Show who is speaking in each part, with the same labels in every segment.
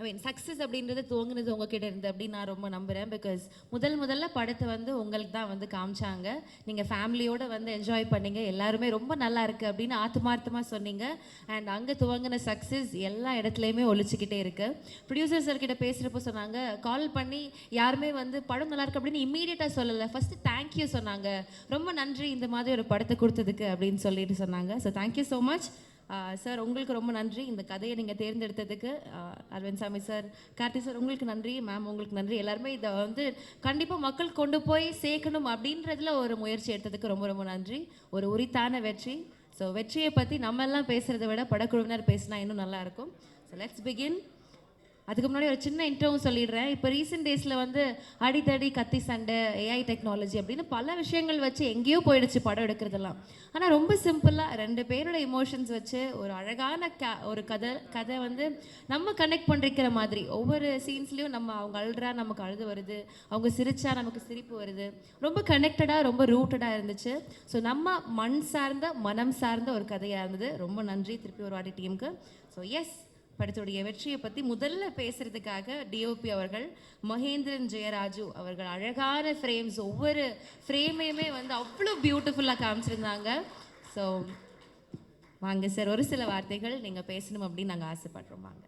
Speaker 1: ஐ மீன் success அப்படின்றது துவங்குனது உங்ககிட்ட இருந்து அப்படின்னு நான் ரொம்ப நம்புகிறேன். பிகாஸ் முதல்ல படத்தை வந்து உங்களுக்கு தான் வந்து காமிச்சாங்க. நீங்கள் ஃபேமிலியோடு வந்து என்ஜாய் பண்ணீங்க, எல்லாருமே ரொம்ப நல்லா இருக்குது அப்படின்னு ஆத்மார்த்தமாக சொன்னீங்க. அண்ட் அங்கே துவங்கின சக்ஸஸ் எல்லா இடத்துலையுமே ஒழிச்சிக்கிட்டே இருக்குது. ப்ரொடியூசர் சார் கிட்ட பேசுகிறப்போ சொன்னாங்க, கால் பண்ணி யாருமே வந்து படம் நல்லா இருக்கு அப்படின்னு இம்மீடியட்டாக சொல்லலை, ஃபஸ்ட்டு தேங்க்யூ சொன்னாங்க. ரொம்ப நன்றி இந்த மாதிரி ஒரு படத்தை கொடுத்ததுக்கு அப்படின்னு சொல்லிட்டு சொன்னாங்க. So thank you so much sir. உங்களுக்கு ரொம்ப நன்றி இந்த கதையை நீங்கள் தேர்ந்தெடுத்ததுக்கு. அரவிந்த் சாமி சார், கார்த்தி சார் உங்களுக்கு நன்றி, மேம் உங்களுக்கு நன்றி. எல்லாருமே இதை வந்து கண்டிப்பாக மக்கள் கொண்டு போய் சேர்க்கணும் அப்படின்றதுல ஒரு முயற்சி எடுத்ததுக்கு ரொம்ப ரொம்ப நன்றி. ஒரு உரித்தான வெற்றி. ஸோ வெற்றியை பற்றி நம்ம எல்லாம் பேசுகிறத விட படக்குழுவினர் பேசினா இன்னும் நல்லாயிருக்கும். So let's begin. அதுக்கு முன்னாடி ஒரு சின்ன இன்டர்வியூ சொல்லிடுறேன். இப்போ ரீசெண்ட் டேஸில் வந்து அடித்தடி கத்தி சண்டை, ஏஐ டெக்னாலஜி அப்படின்னு பல விஷயங்கள் வச்சு எங்கேயோ போயிடுச்சு படம் எடுக்கிறதெல்லாம். ஆனால் ரொம்ப சிம்பிளாக 2 பேரோட இமோஷன்ஸ் வச்சு ஒரு அழகான ஒரு கதை வந்து நம்ம கனெக்ட் பண்ணிக்கிற மாதிரி ஒவ்வொரு சீன்ஸ்லேயும் நம்ம அவங்க அழுறா நமக்கு அழுது வருது, அவங்க சிரிச்சா நமக்கு சிரிப்பு வருது. ரொம்ப கனெக்டடாக ரொம்ப ரூட்டடாக இருந்துச்சு. ஸோ நம்ம மண் சார்ந்த மனம் சார்ந்த ஒரு கதையாக இருந்தது. ரொம்ப நன்றி திருப்பி ஒரு வாட்டி டீமுக்கு. ஸோ எஸ், படத்துடைய வெற்றியை பற்றி முதல்ல பேசுகிறதுக்காக டிஓபி அவர்கள் மகேந்திரன் ஜெயராஜு அவர்கள் அழகான ஃப்ரேம்ஸ், ஒவ்வொரு ஃப்ரேமையுமே வந்து அவ்வளோ பியூட்டிஃபுல்லாக காமிச்சிருந்தாங்க. ஸோ வாங்க சார், ஒரு சில வார்த்தைகள் நீங்கள் பேசணும் அப்படின்னு நாங்கள் ஆசைப்படுறோம். வாங்க.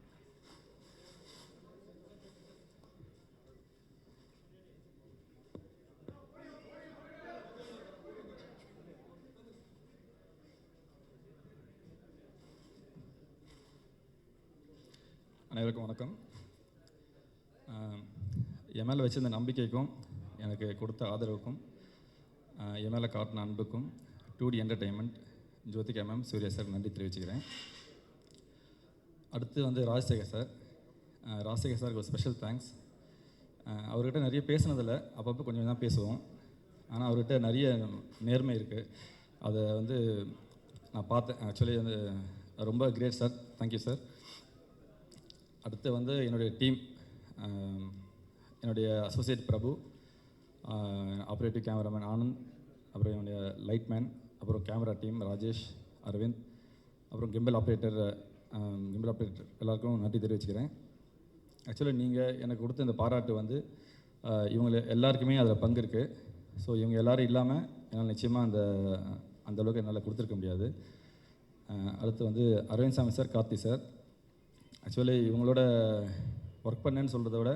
Speaker 2: அனைவருக்கும் வணக்கம். என் மேலே வச்சிருந்த நம்பிக்கைக்கும் எனக்கு கொடுத்த ஆதரவுக்கும் என் மேலே காட்டின அன்புக்கும் 2D entertainment, Jyothika ma'am, Suriya sir நன்றி தெரிவிச்சுக்கிறேன். அடுத்து வந்து ராஜசேகர் சாருக்கு ஒரு ஸ்பெஷல் தேங்க்ஸ். அவர்கிட்ட நிறைய பேசுனதில்லை, அப்பப்போ கொஞ்சம் தான் பேசுவோம். ஆனால் அவர்கிட்ட நிறைய நேர்மை இருக்குது, அதை வந்து நான் பார்த்தேன். ஆக்சுவலி வந்து ரொம்ப கிரேட் சார், தேங்க்யூ சார். அடுத்து வந்து என்னுடைய டீம், என்னுடைய அசோசியேட் பிரபு, ஆப்ரேட்டிவ் கேமராமேன் ஆனந்த், அப்புறம் என்னுடைய லைட்மேன், அப்புறம் கேமரா டீம் ராஜேஷ், அரவிந்த், அப்புறம் கிம்பிள் ஆப்ரேட்டர் எல்லாருக்கும் நன்றி தெரிவிச்சுக்கிறேன். ஆக்சுவலி நீங்கள் எனக்கு கொடுத்த இந்த பாராட்டு வந்து இவங்க எல்லாருக்குமே அதில் பங்கு இருக்குது. ஸோ இவங்க எல்லோரும் இல்லாமல் என்னால் நிச்சயமாக அந்தளவுக்கு என்னால் கொடுத்துருக்க முடியாது. அடுத்து வந்து Aravind Swamy sir, Karthi sir, actually இவங்களோட ஒர்க் பண்ணேன்னு சொல்கிறத விட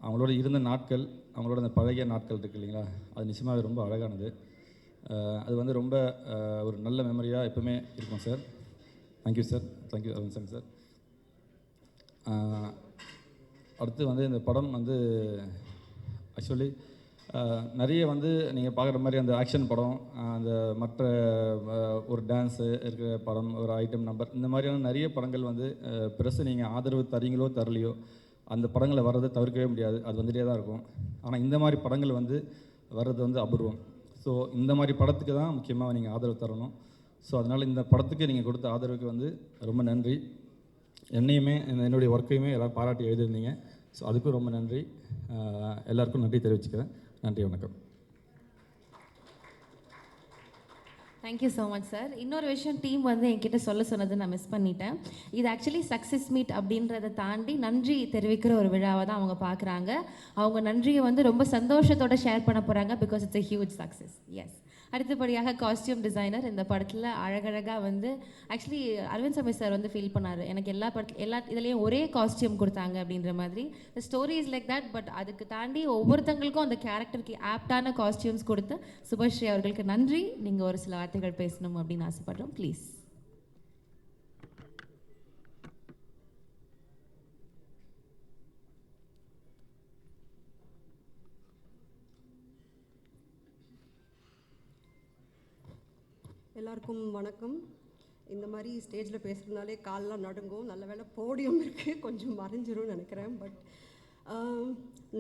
Speaker 2: அவங்களோட இருந்த நாட்கள், அவங்களோட அந்த பழகிய நாட்கள் இருக்குது இல்லைங்களா, அது நிச்சயமாகவே ரொம்ப அழகானது. அது வந்து ரொம்ப ஒரு நல்ல மெமரியாக எப்பவுமே இருக்கும் sir. Thank you sir, thank you Arvind Swamy sir. அடுத்து வந்து இந்த படம் வந்து ஆக்சுவலி நிறைய வந்து நீங்கள் பார்க்குற மாதிரி அந்த ஆக்ஷன் படம், அந்த மற்ற ஒரு டான்ஸு இருக்கிற படம், ஒரு ஐட்டம் நம்பர், இந்த மாதிரியான நிறைய படங்கள் வந்து ப்ரெஸ்ஸு நீங்கள் ஆதரவு தரீங்களோ தரலையோ அந்த படங்களை வர்றதை தவிர்க்கவே முடியாது, அது வந்துகிட்டே தான் இருக்கும். ஆனால் இந்த மாதிரி படங்கள் வந்து வர்றது வந்து அபூர்வம். ஸோ இந்த மாதிரி படத்துக்கு தான் முக்கியமாக நீங்கள் ஆதரவு தரணும். ஸோ அதனால் இந்த படத்துக்கு நீங்கள் கொடுத்த ஆதரவுக்கு வந்து ரொம்ப நன்றி. என்னையுமே என்னுடைய ஒர்க்கையுமே எல்லோரும் பாராட்டி எழுதியிருந்தீங்க. ஸோ அதுக்கும் ரொம்ப நன்றி. எல்லாருக்கும் நன்றி தெரிவிச்சுக்கிறேன். நன்றி, வணக்கம்.
Speaker 1: Thank you so much sir. இன்னொரு விஷயம் டீம் வந்து என்கிட்ட சொல்ல சொன்னது நான் மிஸ் பண்ணிட்டேன். இது ஆக்சுவலி சக்ஸஸ் மீட் அப்படின்றத தாண்டி நன்றி தெரிவிக்கிற ஒரு விழாவை தான் அவங்க பார்க்குறாங்க. அவங்க நன்றியை வந்து ரொம்ப சந்தோஷத்தோடு ஷேர் பண்ண போகிறாங்க. Because it's a huge success. Yes. அடுத்தபடியாக காஸ்டியூம் டிசைனர் இந்த படத்தில் அழகழகாக வந்து ஆக்சுவலி அரவிந்த் சாமி சார் வந்து ஃபீல் பண்ணார், எனக்கு எல்லா இதுலேயும் ஒரே காஸ்டியூம் கொடுத்தாங்க அப்படின்ற மாதிரி. The story is like that. But அதுக்கு தாண்டி ஒவ்வொருத்தங்களுக்கும் அந்த கேரக்டருக்கு ஆப்டான காஸ்டியூம்ஸ் கொடுத்து சுபஸ்ரீ அவர்களுக்கு நன்றி. நீங்கள் ஒரு சில வார்த்தைகள் பேசணும் அப்படின்னு ஆசைப்படுறோம், ப்ளீஸ்.
Speaker 3: எல்லாருக்கும் வணக்கம். இந்த மாதிரி ஸ்டேஜில் பேசுகிறதுனாலே காலெலாம் நடுங்கும். நல்ல வேளை போடியம் இருக்குது, கொஞ்சம் மறைஞ்சிரும்னு நினைக்கிறேன். பட்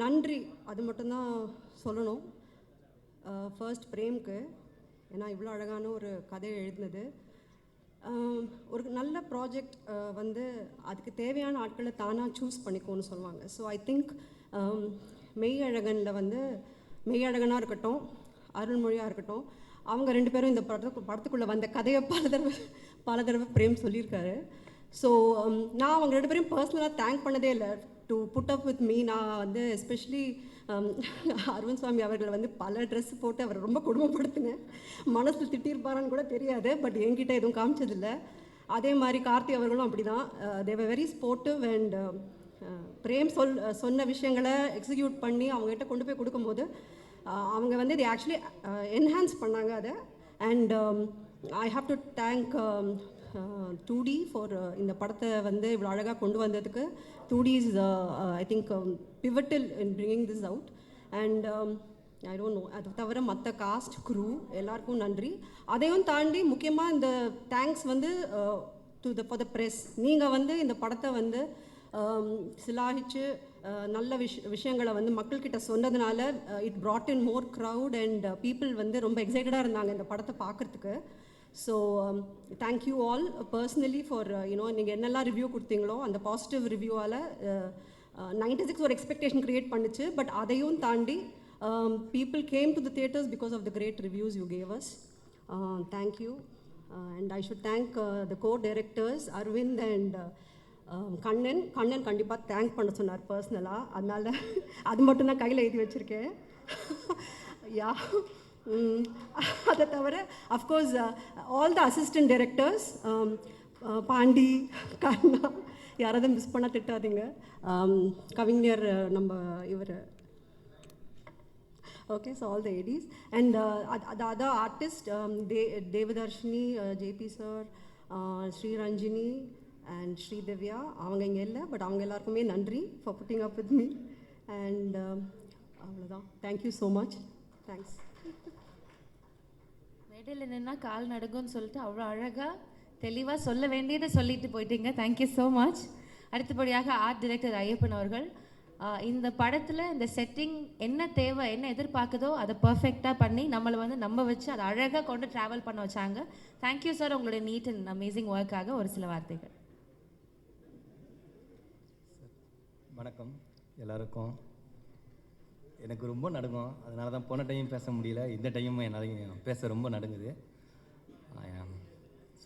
Speaker 3: நன்றி, அது மட்டும்தான் சொல்லணும். ஃபர்ஸ்ட் பிரேம்க்கு, ஏன்னா இவ்வளோ அழகான ஒரு கதையை எழுதினது. ஒரு நல்ல ப்ராஜெக்ட் வந்து அதுக்கு தேவையான ஆட்களை தானாக சூஸ் பண்ணிக்கோன்னு சொல்லுவாங்க. ஸோ ஐ திங்க் மெய்யழகனில் வந்து மெய்யழகனாக இருக்கட்டும், அருள்மொழியாக இருக்கட்டும், அவங்க 2 பேரும் இந்த படத்துக்குள்ளே வந்த கதையை பல தடவை பிரேம் சொல்லியிருக்காரு. ஸோ நான் அவங்க 2 பேரையும் பர்சனலாக தேங்க் பண்ணதே இல்லை to put up with me. நான் வந்து எஸ்பெஷலி அரவிந்த் சுவாமி அவர்களை வந்து பல ட்ரெஸ் போட்டு அவரை ரொம்ப கொடுமைப்படுத்தினேன். மனசில் திட்டிருப்பாரான்னு கூட தெரியாது, பட் என்கிட்ட எதுவும் காமிச்சதில்லை. அதே மாதிரி கார்த்தி அவர்களும் அப்படி தான். தேவர் வெரி ஸ்போர்ட்டிவ் அண்ட் பிரேம் சொன்ன விஷயங்களை எக்ஸிக்யூட் பண்ணி அவங்ககிட்ட கொண்டு போய் கொடுக்கும்போது அவங்க வந்து இதை ஆக்சுவலி என்ஹான்ஸ் பண்ணாங்க அதை. And I have to thank 2D for இந்த படத்தை வந்து இவ்வளோ அழகாக கொண்டு வந்ததுக்கு. 2D is I think pivotal in bringing this out. And I don't know, அதை தவிர மற்ற காஸ்ட் க்ரூ எல்லாருக்கும் நன்றி. அதையும் தாண்டி முக்கியமாக இந்த தேங்க்ஸ் வந்து ஃபார் த ப்ரெஸ். நீங்கள் வந்து இந்த படத்தை வந்து சிலாகிச்சு நல்ல விஷயங்களை வந்து மக்கள்கிட்ட சொன்னதுனால it brought in more crowd and people வந்து ரொம்ப எக்ஸைட்டடாக இருந்தாங்க இந்த படத்தை பார்க்குறதுக்கு. So thank you all personally for நீங்கள் என்னெல்லாம் ரிவ்யூ கொடுத்தீங்களோ அந்த பாசிட்டிவ் ரிவ்யூவால் 96 ஒரு எக்ஸ்பெக்டேஷன் க்ரியேட் பண்ணுச்சு. பட் அதையும் தாண்டி people came to the theatres because of the great reviews you gave us. Thank you. And I should thank the co-directors Arvind and Kannan கண்டிப்பாக thank பண்ண சொன்னார் பர்சனலாக. அதனால் அது மட்டும் தான் கையில் எழுதி வச்சுருக்கேன். யா, அதை தவிர of course all the assistant directors Pandi, Kanna, யாராவது மிஸ் பண்ண திட்டாதீங்க. கவிஞர் நம்ம இவர், okay, so all the ADs and the other artists, Devadarshini, JP sir, Sri Ranjini and Sri Divya. அவங்க இங்கே இல்லை, பட் அவங்க எல்லாருக்குமே நன்றி for putting up with me. and அவ்வளோதான். Thank you so much. தேங்க்ஸ்.
Speaker 1: மேடையில் என்னென்னா கால் நடுங்கும்னு சொல்லிட்டு அவ்வளோ அழகாக தெளிவாக சொல்ல வேண்டியதை சொல்லிட்டு போயிட்டீங்க. Thank you so much. அடுத்தபடியாக ஆர்ட் டைரக்டர் ஐயப்பன் அவர்கள், இந்த படத்தில் இந்த செட்டிங் என்ன தேவை, என்ன எதிர்பார்க்குதோ அதை பர்ஃபெக்டாக பண்ணி நம்மளை வந்து நம்ப வச்சு அதை அழகாக கொண்டு ட்ராவல் பண்ண வச்சாங்க. தேங்க்யூ சார், உங்களுடைய நீட் அண்ட் அமேசிங் ஒர்க்காக ஒரு சில வார்த்தைகள்.
Speaker 4: வணக்கம் எல்லாருக்கும். எனக்கு ரொம்ப நடுங்கும், அதனால தான் போன டைம் பேச முடியல, இந்த டைமும் என்னால் பேச ரொம்ப நடுங்குது.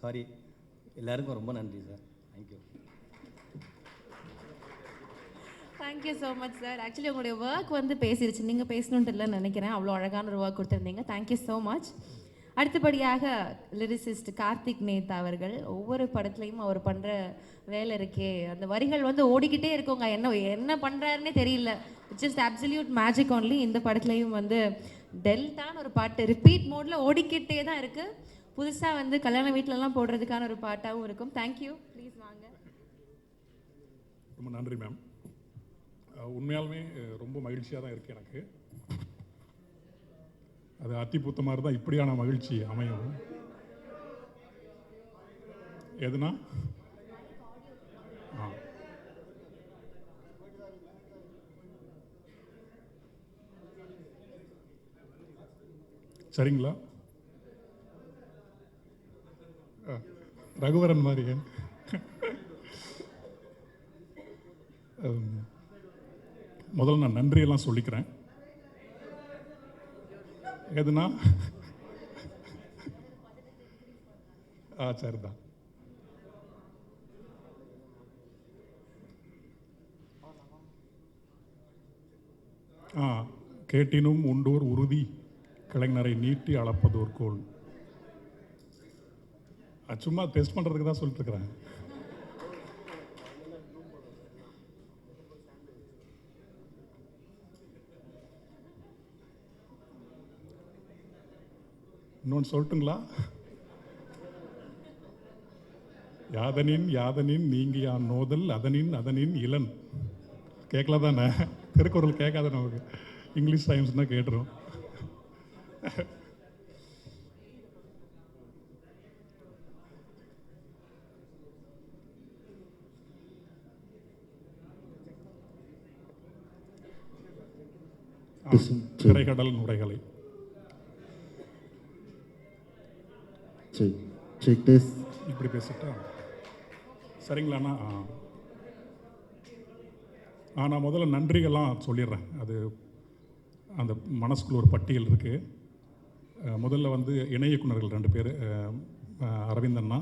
Speaker 4: சாரி. எல்லாருக்கும் ரொம்ப நன்றி sir. Thank you.
Speaker 1: Thank you so much sir. Actually உங்களுடைய ஒர்க் வந்து பேசிடுச்சு, நீங்கள் பேசணுன்ட்டு இல்லைன்னு நினைக்கிறேன். அவ்வளோ அழகான ஒரு ஒர்க் கொடுத்துருந்தீங்க. Thank you so much. அடுத்தபடியாக லிரிசிஸ்ட் கார்த்திக் நேத் அவர்கள், ஒவ்வொரு படத்துலையும் அவர் பண்ணுற வேலை இருக்கே, அந்த வரிகள் வந்து ஓடிக்கிட்டே இருக்குங்க. என்ன பண்ணுறாருன்னே தெரியல. It's just absolute magic only. இந்த படத்துலையும் வந்து டெல்டான்னு ஒரு பாட்டு ரிப்பீட் மோடில் ஓடிக்கிட்டே தான் இருக்குது. புதுசாக வந்து கல்யாண வீட்டிலலாம் போடுறதுக்கான ஒரு பாட்டாகவும் இருக்கும். தேங்க்யூ. ப்ளீஸ் வாங்க.
Speaker 5: ரொம்ப நன்றி மேம். உண்மையாலுமே ரொம்ப மகிழ்ச்சியாக தான் இருக்குது எனக்கு. அது அத்திப்பூத்த மாதிரி தான் இப்படியான மகிழ்ச்சி அமையும். எதுனா சரிங்களா? ரகுவரன் மாதிரி. முதல்ல நான் நன்றியெல்லாம் சொல்லிக்கிறேன். எதுனா சரிதான். கேட்டினும் உண்டோர் உறுதி, கலைஞரை நீட்டி அளப்பதோர் கோள். சும்மா டெஸ்ட் பண்ணுறதுக்கு தான் சொல்லிட்டு இருக்கிறேன். இன்னொன்று சொல்லட்டுங்களா? யாதனின் யாதனின் நீங்கியான் நோதல் அதனின் அதனின் இளன். கேட்கல தானே? திருக்குறள் கேட்காத நமக்கு. இங்கிலீஷ் டைம்ஸ் தான் கேட்டுரும். திரைக்கடல் நுரைகளை இப்படி பேசிட்டா சரிங்களாண்ணா? நான் முதல்ல நன்றிகள்லாம் சொல்லிடுறேன். அது அந்த மனசுக்குள்ள ஒரு பட்டியல் இருக்குது. முதல்ல வந்து இணை இயக்குனர்கள் 2 பேர், அரவிந்த் அண்ணா,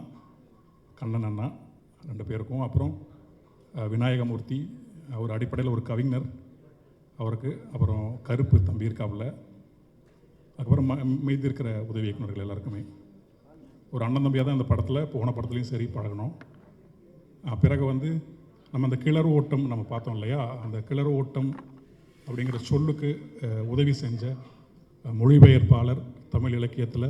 Speaker 5: கண்ணன் அண்ணா. 2 பேருக்கும். அப்புறம் விநாயகமூர்த்தி, அவர் அடிப்படையில் ஒரு கவிஞர், அவருக்கு. அப்புறம் கருப்பு தம்பி இருக்காப்புல. அதுக்கப்புறம் மீதி இருக்கிற உதவி இயக்குநர்கள் எல்லாருக்குமே ஒரு அண்ணன் தம்பியாக தான் இந்த படத்தில், போன படத்துலையும் சரி பழகணும். பிறகு வந்து நம்ம அந்த கிளறு ஓட்டம் நம்ம பார்த்தோம் இல்லையா, அந்த கிளறு ஓட்டம் அப்படிங்கிற சொல்லுக்கு உதவி செஞ்ச மொழிபெயர்ப்பாளர், தமிழ் இலக்கியத்தில்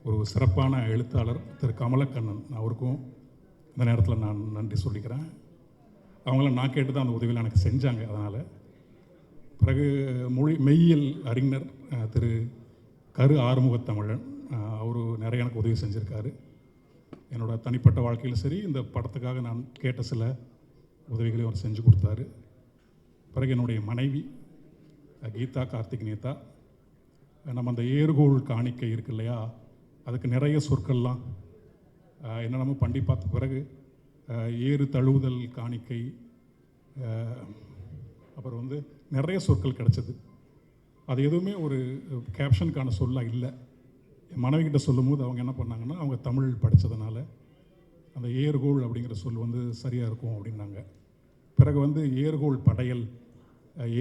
Speaker 5: ஒரு சிறப்பான எழுத்தாளர் திரு கமலக்கண்ணன், அவருக்கும் இந்த நேரத்தில் நான் நன்றி சொல்லிக்கிறேன். அவங்களாம் நான் கேட்டு தான் அந்த உதவியில் எனக்கு செஞ்சாங்க. அதனால் பிறகு மெய்யியல் அறிஞர் திரு கரு ஆறுமுகத்தமிழன், அவர் நிறைய எனக்கு உதவி செஞ்சுருக்காரு. என்னோடய தனிப்பட்ட வாழ்க்கையில் சரி, இந்த படத்துக்காக நான் கேட்ட சில உதவிகளையும் அவர் செஞ்சு கொடுத்தாரு. பிறகு என்னுடைய மனைவி கீதா கார்த்திக் நேதா, நம்ம அந்த ஏர்கோள் காணிக்கை இருக்கு இல்லையா, அதுக்கு நிறைய சொற்கள்லாம் என்னென்னமோ பண்ணி பார்த்த பிறகு ஏறு தழுவுதல் காணிக்கை, அப்புறம் வந்து நிறைய சொற்கள் கிடச்சிது. அது எதுவுமே ஒரு கேப்ஷனுக்கான சொல்லாக இல்லை. என் மனைவிக்கிட்ட சொல்லும்போது அவங்க என்ன பண்ணாங்கன்னா, அவங்க தமிழ் படித்ததுனால அந்த ஏர்கோள் அப்படிங்கிற சொல் வந்து சரியாக இருக்கும் அப்படின்னாங்க. பிறகு வந்து ஏர்கோள் படையல்,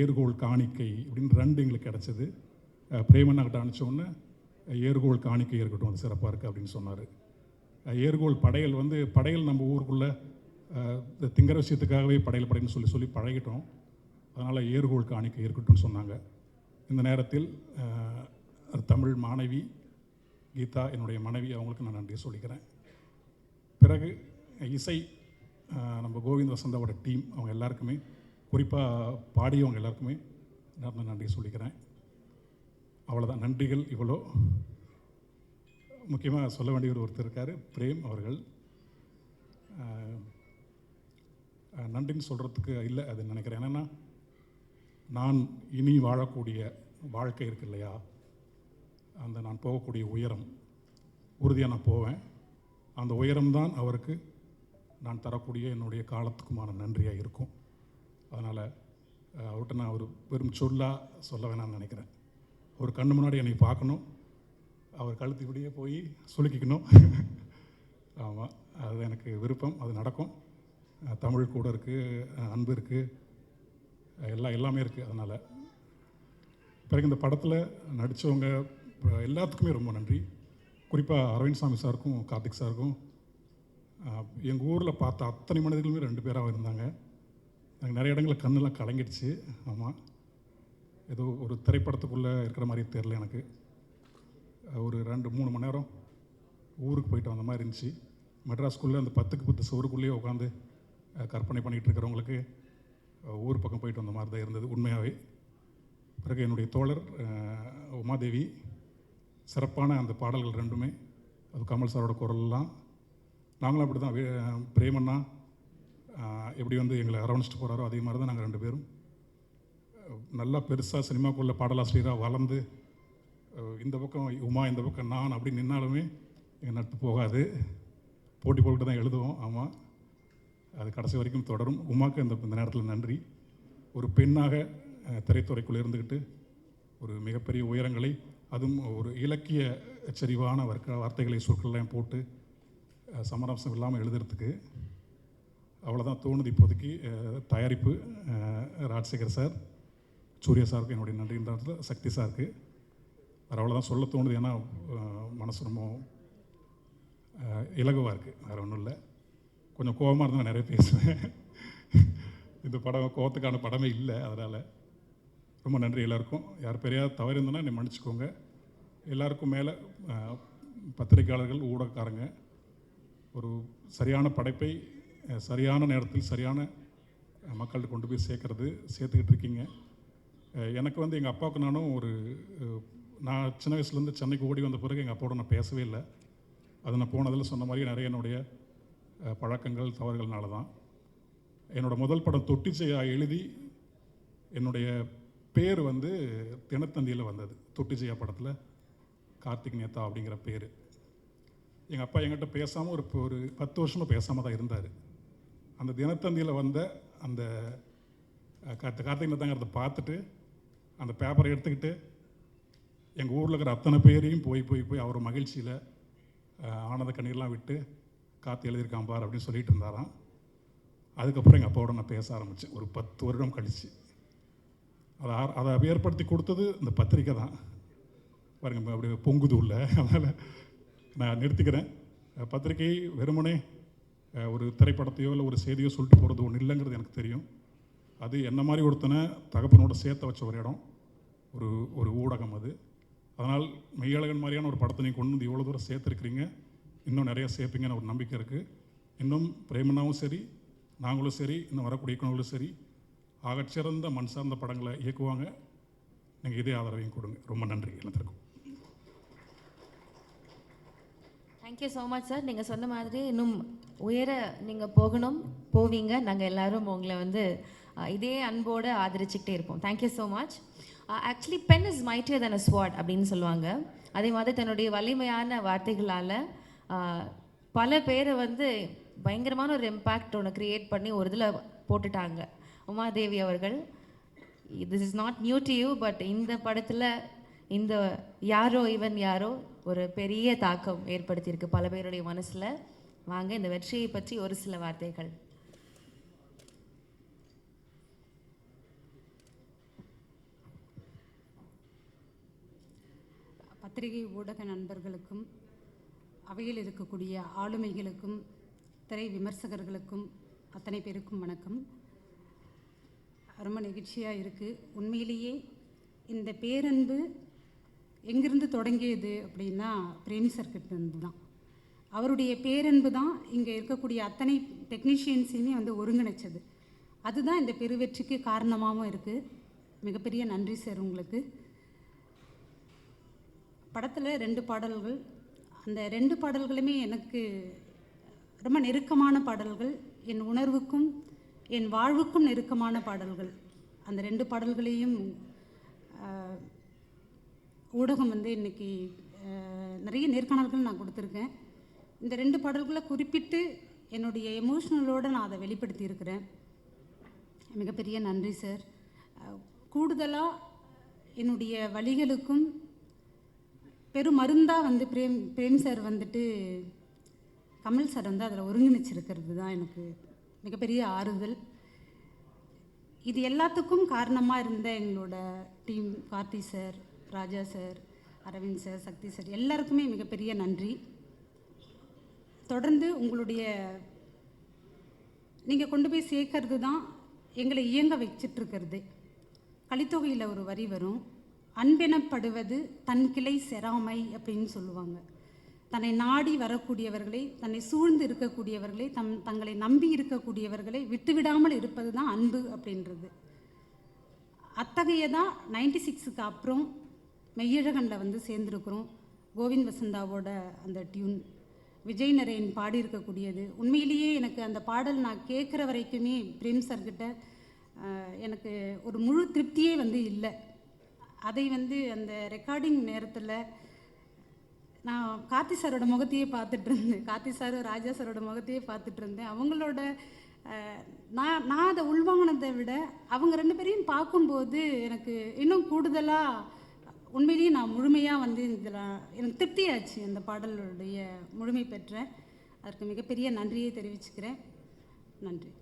Speaker 5: ஏர்கோள் காணிக்கை அப்படின்னு 2 எங்களுக்கு கிடச்சிது. பிரேமண்ணாக்கிட்ட அனுப்பிச்சோன்னே ஏர்கோள் காணிக்கை இருக்கட்டும், அது சிறப்பாக இருக்குது அப்படின்னு சொன்னார். ஏர்கோள் படையல் வந்து, படையல் நம்ம ஊருக்குள்ளே திங்கிற விஷயத்துக்காகவே படையல் படையல்னு சொல்லி பழகிட்டோம். அதனால் ஏர்கோள் காணிக்கை இருக்கட்டும்னு சொன்னாங்க. இந்த நேரத்தில் தமிழ் மாணவி கீதா, என்னுடைய மனைவி, அவங்களுக்கு நான் நன்றி சொல்லிக்கிறேன். பிறகு இசை, நம்ம கோவிந்த் வசந்தாவோட டீம், அவங்க எல்லாருக்குமே, குறிப்பாக பாடியவங்க எல்லாருக்குமே நான் நன்றி சொல்லிக்கிறேன். அவ்வளோதான், நன்றிகள் இவ்வளோ. முக்கியமாக சொல்ல வேண்டிய ஒருத்தர் இருக்கார், பிரேம் அவர்கள். நன்றின்னு சொல்கிறதுக்கு இல்லை அது நினைக்கிறேன். என்னென்னா, நான் இனி வாழக்கூடிய வாழ்க்கை இருக்கு இல்லையா, அந்த நான் போகக்கூடிய உயரம், உறுதியாக நான் போவேன். அந்த உயரம்தான் அவருக்கு நான் தரக்கூடிய என்னுடைய காலத்துக்குமான நன்றியாக இருக்கும். அதனால் அவர்கிட்ட நான் ஒரு பெரும் சொல்லாக சொல்ல வேணாம்னு நினைக்கிறேன். ஒரு கண்ணு முன்னாடி என்னை பார்க்கணும், அவர் கழுத்து இப்படியே போய் சுலுக்கிக்கணும். ஆமாம், அது எனக்கு விருப்பம், அது நடக்கும். தமிழ் கூட இருக்குது, அன்பு இருக்குது, எல்லாமே இருக்குது. அதனால் பிறகு இந்த படத்தில் நடித்தவங்க எல்லாத்துக்குமே ரொம்ப நன்றி. குறிப்பாக அரவிந்த் சாமி சாருக்கும் கார்த்திக் சாருக்கும். எங்கள் ஊரில் பார்த்த அத்தனை மனிதர்களுமே 2 பேராக இருந்தாங்க. எனக்கு நிறைய இடங்களில் கண்ணெல்லாம் கலங்கிடுச்சு. ஆமாம், ஏதோ ஒரு திரைப்படத்துக்குள்ளே இருக்கிற மாதிரி தெரில எனக்கு. ஒரு 2-3 மணி நேரம் ஊருக்கு போயிட்டு வந்த மாதிரி இருந்துச்சு. மெட்ராஸ்குள்ளே அந்த 10க்கு 10 சுவருக்குள்ளேயே உட்காந்து கற்பனை பண்ணிகிட்டு இருக்கிறவங்களுக்கு ஊர் பக்கம் போயிட்டு வந்த மாதிரி தான் இருந்தது உண்மையாகவே. பிறகு என்னுடைய தோழர் உமாதேவி, சிறப்பான அந்த பாடல்கள் 2மே, அது கமல் சாரோட குரல்லாம். நாங்களும் அப்படி தான், பிரேமண்ணா எப்படி வந்து எங்களை அரவணைச்சிட்டு போகிறாரோ அதே மாதிரி தான் நாங்கள் 2 பேரும் நல்லா பெருசாக சினிமாக்குள்ளே பாடலாசிரியராக வளர்ந்து, இந்த பக்கம் உமா, இந்த பக்கம் நான் அப்படி நின்னாலுமே எங்கள் நட்பு போகாது. போட்டி போட்டு தான் எழுதுவோம். ஆமாம், அது கடைசி வரைக்கும் தொடரும். உமாக்கு இந்த நேரத்தில் நன்றி. ஒரு பெண்ணாக திரைத்துறைக்குள்ளே இருந்துக்கிட்டு ஒரு மிகப்பெரிய உயரங்களை, அதுவும் ஒரு இலக்கிய செறிவான வார்த்தைகளை சொற்கள்லாம் போட்டு சமரசம் இல்லாமல் எழுதுறதுக்கு அவ்வளோதான் தோணுது இப்போதைக்கு. தயாரிப்பு ராஜசேகர் சார், சூர்யா சாருக்கு என்னுடைய நன்றின்றதுல, சக்தி சாருக்கு வேறு அவ்வளோதான் சொல்ல தோணுது. ஏன்னா மனசு ரொம்ப இலகுவாக இருக்குது, வேறு ஒன்றும் இல்லை. கொஞ்சம் கோபமாக இருந்தால் நான் நிறைய பேசுவேன். இந்த படம் கோபத்துக்கான படமே இல்லை. அதனால் ரொம்ப நன்றி எல்லாருக்கும். யார் பெரியாவது தவறு இருந்தோன்னா என்னை மன்னிச்சுக்கோங்க. எல்லாருக்கும் மேலே பத்திரிகையாளர்கள், ஊடகக்காரங்க, ஒரு சரியான படைப்பை சரியான நேரத்தில் சரியான மக்கள்கிட்ட கொண்டு போய் சேர்த்துக்கிட்டு இருக்கீங்க. எனக்கு வந்து எங்கள் அப்பாவுக்கு நானும் நான் சின்ன வயசுலேருந்து சென்னைக்கு ஓடி வந்த பிறகு எங்கள் அப்பாவோட நான் பேசவே இல்லை. அது நான் போனதில் சொன்ன மாதிரி நிறைய என்னுடைய பழக்கங்கள் தவறுகள்னால தான். என்னோடய முதல் படம் தொட்டிச்சையா எழுதி என்னுடைய பேர் வந்து தினத்தந்தியில் வந்தது. தொட்டிச்சையா படத்தில் கார்த்திக் நேதா அப்படிங்கிற பேர். எங்கள் அப்பா என்கிட்ட பேசாமல் ஒரு 10 வருஷமாக பேசாமல் தான் இருந்தார். அந்த தினத்தந்தியில் வந்த அந்த கார்த்திக் நேதாங்கிறத பார்த்துட்டு அந்த பேப்பரை எடுத்துக்கிட்டு எங்கள் ஊரில் இருக்கிற அத்தனை பேரையும் போய் அவர் மகிழ்ச்சியில் ஆனந்த கண்ணீர்லாம் விட்டு கார்த்தி எழுதியிருக்கான் பார் அப்படின்னு சொல்லிட்டு இருந்தாராம். அதுக்கப்புறம் எங்கள் அப்பாவோட நான் பேச ஆரம்பித்தேன் ஒரு 10 வருடம் கழித்து. அதை ஏற்படுத்தி கொடுத்தது இந்த பத்திரிக்கை தான். பாருங்க அப்படி பொங்குது உள்ள. அதனால் நான் நிறுத்திக்கிறேன். பத்திரிகை வெறுமனே ஒரு திரைப்படத்தையோ இல்லை ஒரு செய்தியோ சொல்லிட்டு போகிறது ஒன்று இல்லைங்கிறது எனக்கு தெரியும். அது என்ன மாதிரி ஒருத்தனை தகப்பனோட சேர்த்த வச்ச ஒரு இடம், ஒரு ஊடகம் அது. அதனால் மெய்யழகன் மாதிரியான ஒரு படத்தை நீங்கள் கொண்டு வந்து இவ்வளோ தூரம் சேர்த்துருக்கிறீங்க. இன்னும் நிறைய சேர்ப்பீங்கன்னு ஒரு நம்பிக்கை இருக்குது. இன்னும் பிரேமனாவும் சரி, நாங்களும் சரி, இன்னும் வரக்கூடிய இயக்குநர்களும் சரி, ஆகச்சிறந்த மண் சார்ந்த படங்களை இயக்குவாங்க. நீங்கள் இதே ஆதரவையும் கொடுங்க. ரொம்ப நன்றி எல்லாத்திற்கும்.
Speaker 1: Thank you so much sir. நீங்கள் சொன்ன மாதிரி இன்னும் உயர நீங்கள் போவீங்க. நாங்கள் எல்லாரும் உங்களை வந்து இதே அன்போடு ஆதரிச்சுக்கிட்டே இருப்போம். Thank you so much. Actually pen is mightier than a sword அப்படின்னு சொல்லுவாங்க. அதே மாதிரி தன்னுடைய வலிமையான வார்த்தைகளால் பல பேரை வந்து பயங்கரமான ஒரு இம்பேக்ட் ஒன்று க்ரியேட் பண்ணி ஒரு இதில் போட்டுட்டாங்க. உமாதேவி அவர்கள், this is not new to you, but இந்த படத்தில் இந்த யாரோ இவன் யாரோ ஒரு பெரிய தாக்கம் ஏற்படுத்தியிருக்கு பல பேருடைய மனசில். வாங்க இந்த வெற்றியை பற்றி ஒரு சில வார்த்தைகள்.
Speaker 6: பத்திரிகை ஊடக நண்பர்களுக்கும், அவையில் இருக்கக்கூடிய ஆளுமைகளுக்கும், திரை விமர்சகர்களுக்கும் அத்தனை பேருக்கும் வணக்கம். ரொம்ப நெகிழ்ச்சியாக இருக்குது. உண்மையிலேயே இந்த பேரன்பு எங்கிருந்து தொடங்கியது அப்படின்னா பிரேம் சர்க்கிட்டிருந்து தான். அவருடைய பேரன்பு தான் இங்கே இருக்கக்கூடிய அத்தனை டெக்னீஷியன்ஸையுமே வந்து ஒருங்கிணைச்சது. அதுதான் இந்த பெருவெற்றிக்கு காரணமாகவும் இருக்குது. மிகப்பெரிய நன்றி சார் உங்களுக்கு. படத்தில் 2 பாடல்கள், அந்த 2 பாடல்களுமே எனக்கு ரொம்ப நெருக்கமான பாடல்கள். என் உணர்வுக்கும் என் வாழ்வுக்கும் நெருக்கமான பாடல்கள். அந்த 2 பாடல்களையும் ஊடகம் வந்து இன்றைக்கி நிறைய நேர்காணல்கள் நான் கொடுத்துருக்கேன். இந்த 2 பாடல்களை குறிப்பிட்டு என்னுடைய எமோஷ்னலோடு நான் அதை வெளிப்படுத்தியிருக்கிறேன். மிகப்பெரிய நன்றி சார். கூடுதலாக என்னுடைய வழிகளுக்கும் பெரும் மருந்தாக வந்து பிரேம் சார் வந்துட்டு கமல் சார் வந்து அதில் ஒருங்கிணைச்சிருக்கிறது தான் எனக்கு மிகப்பெரிய ஆறுதல். இது எல்லாத்துக்கும் காரணமாக இருந்த எங்களோட டீம், கார்த்தி சார், ராஜா சார், அரவிந்த் சார், சக்தி சார், எல்லாருக்குமே மிகப்பெரிய நன்றி. தொடர்ந்து உங்களுடைய நீங்கள் கொண்டு போய் சேர்க்கறது தான் எங்களை இயங்க வச்சிட்ருக்கிறது. கலித்தொகையில் ஒரு வரி வரும், அன்பெனப்படுவது தன் கிளை செராமை அப்படின்னு சொல்லுவாங்க. தன்னை நாடி வரக்கூடியவர்களை, தன்னை சூழ்ந்து இருக்கக்கூடியவர்களை, தங்களை நம்பி இருக்கக்கூடியவர்களை விட்டுவிடாமல் இருப்பது தான் அன்பு அப்படின்றது. அத்தகையதான் 96க்கு அப்புறம் மெய்யழகனில் வந்து சேர்ந்துருக்குறோம். கோவிந்த் வசந்தாவோட அந்த டியூன் விஜய் நரேன் பாடியிருக்கக்கூடியது. உண்மையிலேயே எனக்கு அந்த பாடல் நான் கேட்குற வரைக்குமே பிரேம் சார்கிட்ட எனக்கு ஒரு முழு திருப்தியே வந்து இல்லை. அதை வந்து அந்த ரெக்கார்டிங் நேரத்தில் நான் கார்த்தி சாரோட முகத்தையே பார்த்துட்டு இருந்தேன். கார்த்தி சார், ராஜா சாரோட முகத்தையே பார்த்துட்டு இருந்தேன். அவங்களோட நான் அதை உள்வாங்கினதை விட அவங்க 2 பேரையும் பார்க்கும்போது எனக்கு இன்னும் கூடுதலாக உண்மையிலேயே நான் முழுமையாக வந்து இதில் எனக்கு திருப்தியாச்சு. அந்த பாடலுடைய முழுமை பெற்றேன். அதற்கு மிகப்பெரிய நன்றியை தெரிவிச்சுக்கிறேன். நன்றி.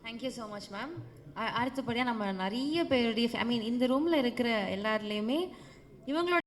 Speaker 1: Thank you so much ma'am. அடுத்தபடியாக நம்ம நிறைய பேருடைய இந்த ரூமில் இருக்கிற எல்லாருலேயுமே இவங்களோட